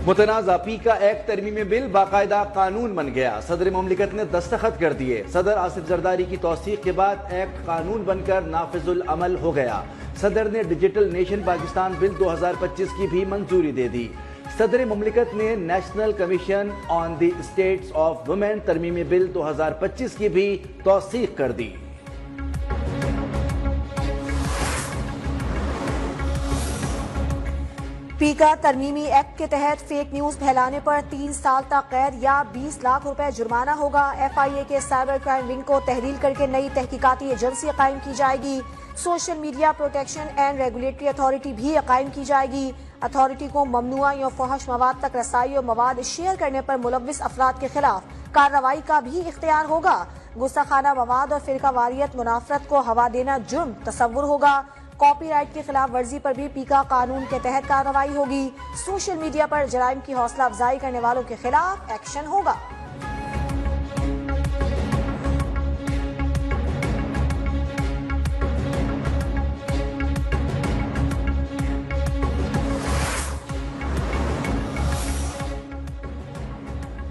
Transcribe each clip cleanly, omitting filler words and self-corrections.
मुतनाज़ा पीका act तरमीमी bill बाकायदा कानून बन गया। सदर मुमलिकत ने दस्तखत कर दिए। सदर आसिफ जरदारी की तौसीक के बाद एक्ट कानून बनकर नाफिजुल अमल हो गया। सदर ने डिजिटल नेशन पाकिस्तान बिल 2025 की भी मंजूरी दे दी। सदर मुमलिकत ने national commission on the status of women तरमीमी बिल 2025 की भी तौसीक कर दी। पीका तरमीमी एक्ट के तहत फेक न्यूज फैलाने पर 3 साल तक कैद या 20 लाख रुपए जुर्माना होगा। FIA के साइबर क्राइम विंग को तहरील करके नई तहकीकाती एजेंसी कायम की जाएगी। Social media protection and regulatory authority भी कायम की जाएगी। अथॉरिटी को ममनुआ या फहश मवाद तक रसाई और मवाद शेयर करने पर मुलव्विस अफराद के खिलाफ कार्रवाई का भी इख्तियार होगा। गुस्ताखाना मवाद और फिरका वारियत मुनाफरत को हवा देना जुर्म तस्वुर होगा। कॉपीराइट की खिलाफ वर्जी पर भी पीका कानून के तहत कार्रवाई होगी। सोशल मीडिया पर जराइम की हौसला अफजाई करने वालों के खिलाफ एक्शन होगा।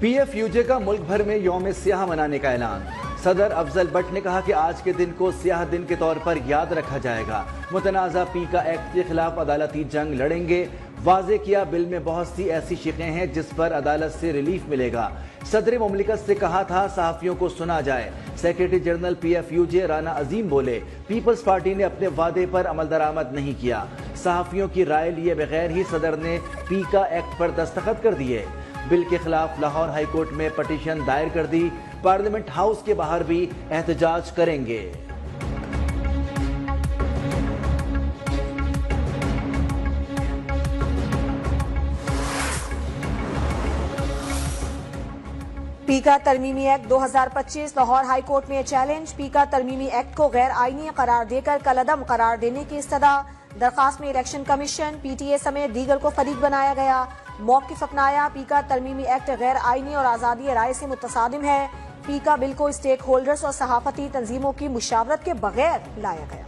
PFUJ का मुल्क भर में यौम सियाह मनाने का ऐलान। सदर अफजल भट्ट ने कहा कि आज के दिन को सियाह दिन के तौर पर याद रखा जाएगा। मुतनाज़ा पीका एक्ट के खिलाफ अदालती जंग लड़ेंगे। वाजे किया बिल में बहुत सी ऐसी शिकें हैं जिस पर अदालत से रिलीफ मिलेगा। सदर मुमलिकत से कहा था सहाफियों को सुना जाए। सेक्रेटरी जनरल PFUJ राना अजीम बोले पीपल्स पार्टी ने अपने वादे पर अमल दरामद नहीं किया। सहाफियों की राय लिए बगैर ही सदर ने पीका एक्ट पर दस्तखत कर दिए। बिल के खिलाफ लाहौर हाईकोर्ट में पटिशन दायर कर दी। पार्लियामेंट हाउस के बाहर भी एहतजाज करेंगे। पीका तरमीमी एक्ट 2025 लाहौर हाईकोर्ट में चैलेंज। पीका तरमीमी एक्ट को गैर आईनी करार देकर कलअदम करार देने की इस्तदा। दरखास्त में इलेक्शन कमीशन PTA समेत दीगर को फरीक बनाया गया। मौकिफ अपनाया पीका तरमीमी एक्ट गैर आईनी और आज़ादी राय से मुतसादिम है। पीका बिल को स्टेक होल्डर्स और सहाफती तंजीमों की मुशावरत के बगैर लाया गया।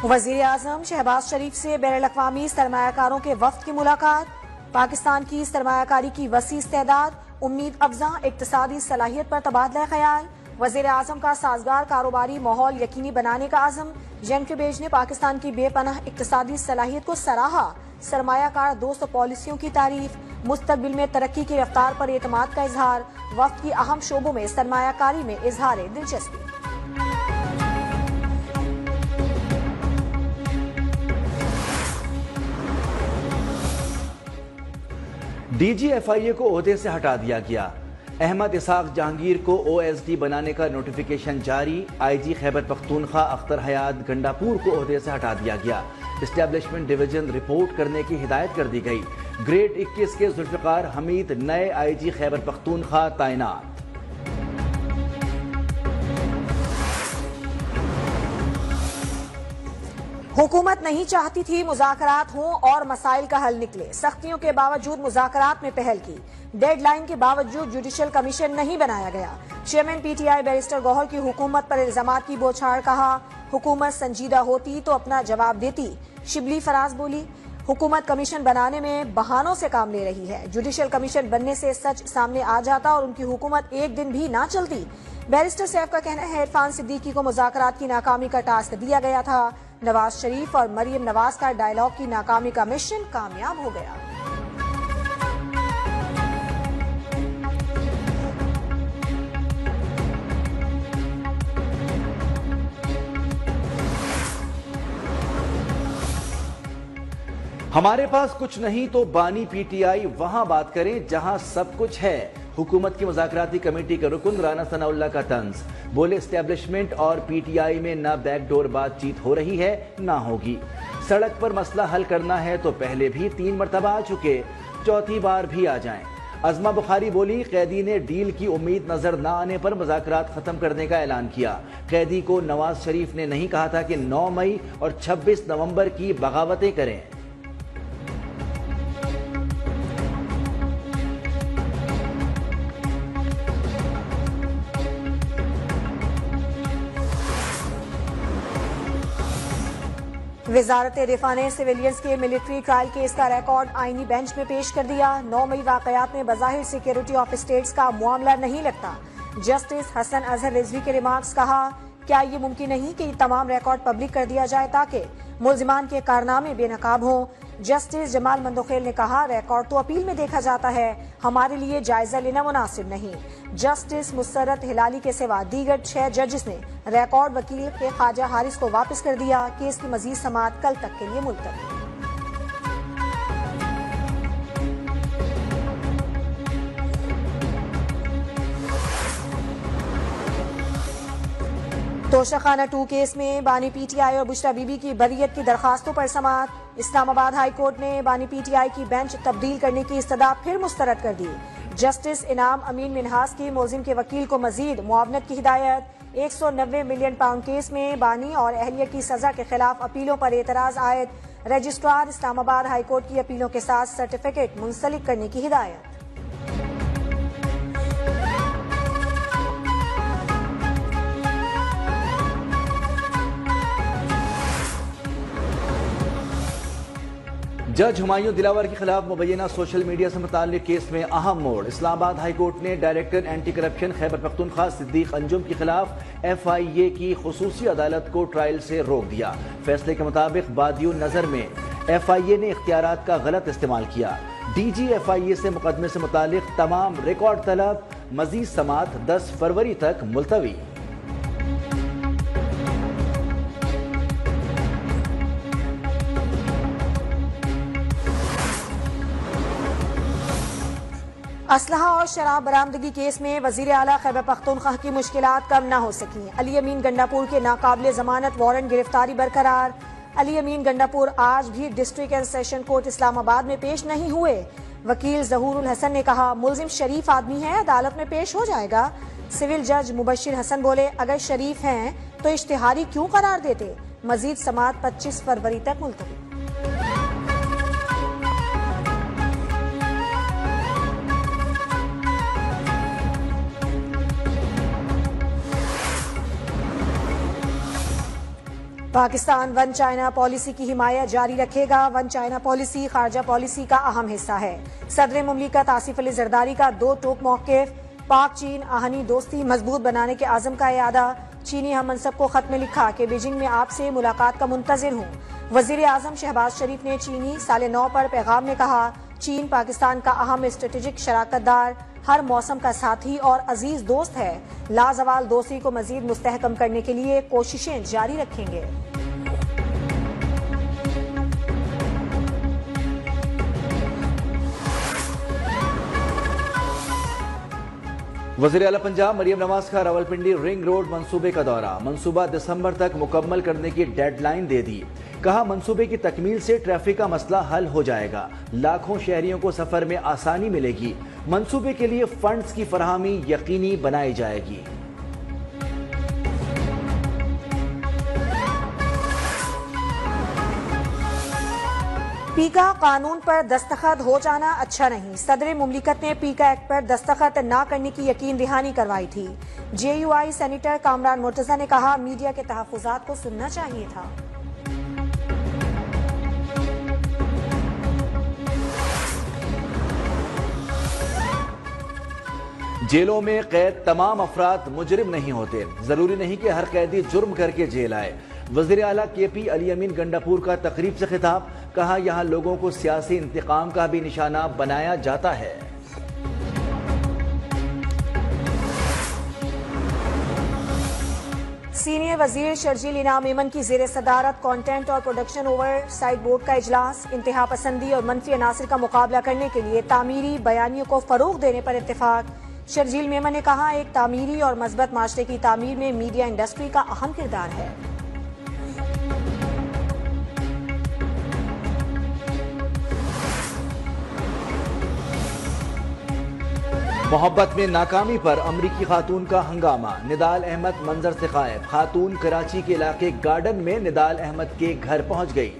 वजीर आजम शहबाज शरीफ से बैनुल-अक़वामी सरमायाकारों के वफ्द की मुलाकात। पाकिस्तान की सरमायाकारी की वसी इस्तेदाद, उम्मीद अफजा इक्तिसादी सलाहियत पर तबादला ख्याल। वजीर आजम का साजगार कारोबारी माहौल यकीनी बनाने का आज़म। जेनके बेज ने पाकिस्तान की बेपनाह इक्तिसादी सलाहियत को सराहा। सरमायाकार दोस्त पॉलिसियों की तारीफ। मुस्तकबिल में तरक्की की रफ्तार पर एतमाद का इजहार। वक्त की अहम शोबों में सरमायाकारी में इजहार दिलचस्पी। DG FIA को ओहदे से हटा दिया गया। अहमद इसाक जहांगीर को OSD बनाने का नोटिफिकेशन जारी। IG खैबर पख्तूनख्वा अख्तर हयात गंडापुर को ओहदे से हटा दिया गया। इस्टेब्लिशमेंट डिवीजन रिपोर्ट करने की हिदायत कर दी गई। ग्रेड 21 के जुल्फिकार हमीद नए IG खैबर पख्तूनख्वा तैनात। हुकूमत नहीं चाहती थी मुज़ाकरात हों और मसाइल का हल निकले। सख्तियों के बावजूद मुज़ाकरात में पहल की। डेडलाइन के बावजूद जुडिशल कमीशन नहीं बनाया गया। चेयरमैन PTI बैरिस्टर गौहर की हुकूमत पर इल्जामात की बौछार। कहा हुकूमत संजीदा होती तो अपना जवाब देती। शिबली फराज बोली हुकूमत कमीशन बनाने में बहानों से काम ले रही है। जुडिशल कमीशन बनने से सच सामने आ जाता और उनकी हुकूमत एक दिन भी ना चलती। बैरिस्टर सैफ का कहना है इरफान सिद्दीकी को मुज़ाकरात की नाकामी का टास्क दिया गया था। नवाज शरीफ और मरियम नवाज का डायलॉग की नाकामी का मिशन कामयाब हो गया। हमारे पास कुछ नहीं तो बानी PTI वहां बात करें जहां सब कुछ है। हुकूमत की मुज़ाकराती कमेटी के रुकन राना सनाउल्लाह का तंज। बोले एस्टेब्लिशमेंट और PTI में ना बैकडोर बातचीत हो रही है ना होगी। सड़क पर मसला हल करना है तो पहले भी 3 मरतबा आ चुके, चौथी बार भी आ जाएं। अज़मा बुखारी बोली कैदी ने डील की उम्मीद नजर न आने पर मुज़ाकरात खत्म करने का ऐलान किया। कैदी को नवाज शरीफ ने नहीं कहा था कि 9 मई और 26 नवंबर की बगावतें करें। वजारत दिफा ने सिविलियंस के मिलिट्री ट्रायल केस का रिकॉर्ड आईनी बेंच में पेश कर दिया। 9 मई वाकयात में बज़ाहिर सिक्योरिटी ऑफ स्टेट्स का मामला नहीं लगता। जस्टिस हसन अजहर रिजवी के रिमार्क्स, कहा क्या ये मुमकिन नहीं कि तमाम रिकॉर्ड पब्लिक कर दिया जाए ताकि मुल्जिमान के कारनामे बेनकाब हों। जस्टिस जमाल मंदोखेल ने कहा रिकॉर्ड तो अपील में देखा जाता है, हमारे लिए जायजा लेना मुनासिब नहीं। जस्टिस मुसर्रत हिलाली के सिवा दीगर 6 जजेस ने रिकॉर्ड वकील के ख्वाजा हारिस को वापस कर दिया। केस की मजीद समाअत कल तक के लिए मुलतवी। तोशाखाना 2 केस में बानी पीटीआई और बुशरा बीबी की बरीयत की दरखास्तों पर समाअत। इस्लामाबाद हाई कोर्ट ने बानी पीटीआई की बेंच तब्दील करने की इस्तदा फिर मुस्तरद कर दी। जस्टिस इनाम अमीन मिनहास की मुलजिम के वकील को मजीद मुआवनत की हिदायत। 190 मिलियन पाउंड केस में बानी और अहलिया की सजा के खिलाफ अपीलों पर एतराज आयद। रजिस्ट्रार इस्लामाबाद हाई कोर्ट की अपीलों के साथ सर्टिफिकेट मुंसलिक करने की हिदायत। जज हुमायूं दिलावर के खिलाफ मुबैना सोशल मीडिया से मुताल्लिक केस में अहम मोड़। इस्लामाबाद हाई कोर्ट ने director anti corruption Khyber Pakhtunkhwa Siddiq Anjum के खिलाफ FIA की खुसूसी अदालत को ट्रायल से रोक दिया। फैसले के मुताबिक बादियों नजर में FIA ने इख्तियारात का गलत इस्तेमाल किया। DG FIA से मुकदमे से मुताल्लिक तमाम रिकॉर्ड तलब, मजीद समाअत 10 फरवरी तक मुलतवी। असलहा और शराब बरामदगी केस में वजीर आला खैबर पख्तूनख्वा की मुश्किलात कम न हो सकी। अली अमीन गंडापुर के नाकाबिले जमानत वारंट गिरफ्तारी बरकरार। अली अमीन गंडापुर आज भी district and session court Islamabad में पेश नहीं हुए। वकील जहूरुल हसन ने कहा मुलजिम शरीफ आदमी है, अदालत में पेश हो जाएगा। सिविल जज मुबशिर हसन बोले अगर शरीफ हैं तो इश्तिहारी क्यों करार देते। मजीद समाअत 25 फरवरी तक मुलतवी। पाकिस्तान वन चाइना पॉलिसी की हिमायत जारी रखेगा। वन चाइना पॉलिसी खारजा पॉलिसी का अहम हिस्सा है। सदर मुमलिकत आसिफ अली जरदारी का 2 टोक मौक़िफ़। पाक चीन आहनी दोस्ती मजबूत बनाने के आज़म का इरादा। चीनी हम मनसब को खत में लिखा कि बीजिंग में आपसे मुलाकात का मुंतज़िर हूँ। वज़ीर आज़म शहबाज शरीफ ने चीनी साले 9 पर पैगाम में कहा चीन पाकिस्तान का अहम स्ट्रेटेजिक शराकतदार, हर मौसम का साथी और अजीज दोस्त है। लाजवाल दोस्ती को मजीद मुस्तहकम करने के लिए कोशिशें जारी रखेंगे। वज़ीर आला पंजाब मरियम नवाज का रावलपिंडी रिंग रोड मंसूबे का दौरा। मंसूबा दिसंबर तक मुकम्मल करने की डेडलाइन दे दी। कहा मंसूबे की तकमील से ट्रैफिक का मसला हल हो जाएगा, लाखों शहरियों को सफर में आसानी मिलेगी। मंसूबे के लिए फंड्स की फराहमी यकीनी बनाई जाएगी। पीका कानून पर दस्तखत हो जाना अच्छा नहीं। सदर मुमलिकत ने पीका एक्ट पर दस्तखत न करने की यकीन दहानी करवाई थी। JUI सेनेटर कामरान मुर्तजा ने कहा मीडिया के तहफ़्फ़ुज़ात को सुनना चाहिए था। जेलों में कैद तमाम अफराद मुजरिम नहीं होते। जरूरी नहीं कि हर कैदी जुर्म करके जेल आए। वज़ीर आला KP अली अमीन गंडापुर का तकरीब से खिताब। कहा यहाँ लोगों को सियासी इंतकाम का भी निशाना बनाया जाता है। सीनियर वजीर शर्जील इनाम मेमन की ज़ेर सदारत कंटेंट और प्रोडक्शन ओवर साइट बोर्ड का इजलास। इंतहा पसंदी और मनफी अनासर का मुकाबला करने के लिए तामीरी बयानियों को फरोग देने पर इत्तेफाक। शर्जील मेमन ने कहा एक तामीरी और मजबूत माशरे की तामीर में मीडिया इंडस्ट्री का अहम किरदार है। मोहब्बत में नाकामी पर अमरीकी खातून का हंगामा। निदाल अहमद मंजर से गायब। खातून कराची के इलाके गार्डन में निदाल अहमद के घर पहुंच गई।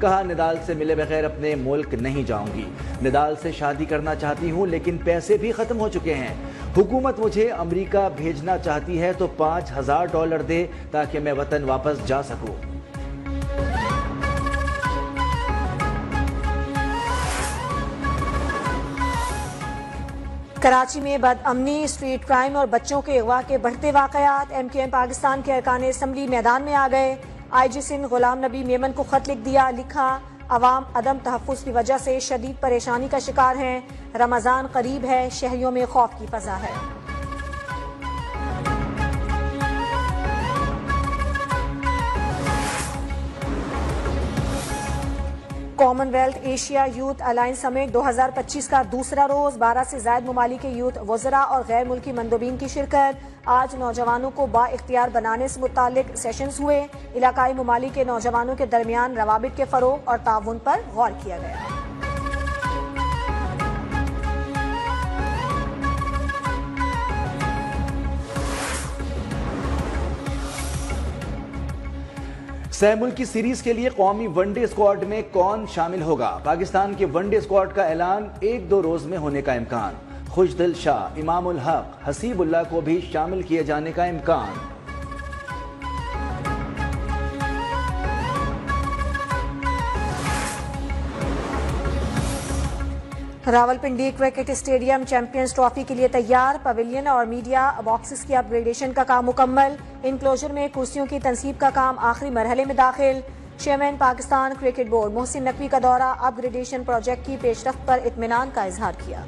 कहा निदाल से मिले बगैर अपने मुल्क नहीं जाऊंगी। निदाल से शादी करना चाहती हूं लेकिन पैसे भी खत्म हो चुके हैं। हुकूमत मुझे अमेरिका भेजना चाहती है तो $5000 दे ताकि मैं वतन वापस जा सकूं। कराची में बदअमनी, स्ट्रीट क्राइम और बच्चों के अगवा के बढ़ते वाकयात। MKM पाकिस्तान के अरकान असम्बली मैदान में आ गए। IG सिंध गुलाम नबी मेमन को खत लिख दिया। लिखा, अवाम अदम तहफ़्फ़ुज़ की वजह से शदीद परेशानी का शिकार हैं। रमज़ान करीब है, शहरियों में खौफ की फ़ज़ा है। Commonwealth Asia youth alliance summit 2025 का दूसरा रोज 12 से ज्यादा ममालिक के यूथ वज़रा और गैर मुल्की मंदोबीन की शिरकत। आज नौजवानों को बाइख्तियार बनाने से मुतालिक सेशंस हुए। इलाकाई ममालिक के नौजवानों के दरमियान रवाबित के फरोग और ताउन पर गौर किया गया। सहमुल्क की सीरीज के लिए कौमी वनडे स्क्वाड में कौन शामिल होगा? पाकिस्तान के वनडे स्क्वाड का ऐलान 1-2 रोज में होने का इम्कान। खुशदिल शाह, इमामुल हक, हसीबुल्लाह को भी शामिल किए जाने का इम्कान। Rawalpindi cricket stadium champions trophy के लिए तैयार। पवेलियन और मीडिया बॉक्सेस की अपग्रेडेशन का काम मुकम्मल। इनक्लोजर में कुर्सियों की तनसीब का काम आखिरी मरहले में दाखिल। Chairman Pakistan cricket board Mohsin Naqvi का दौरा अपग्रेडेशन प्रोजेक्ट की पेशरफ्त पर इत्मीनान का इजहार किया।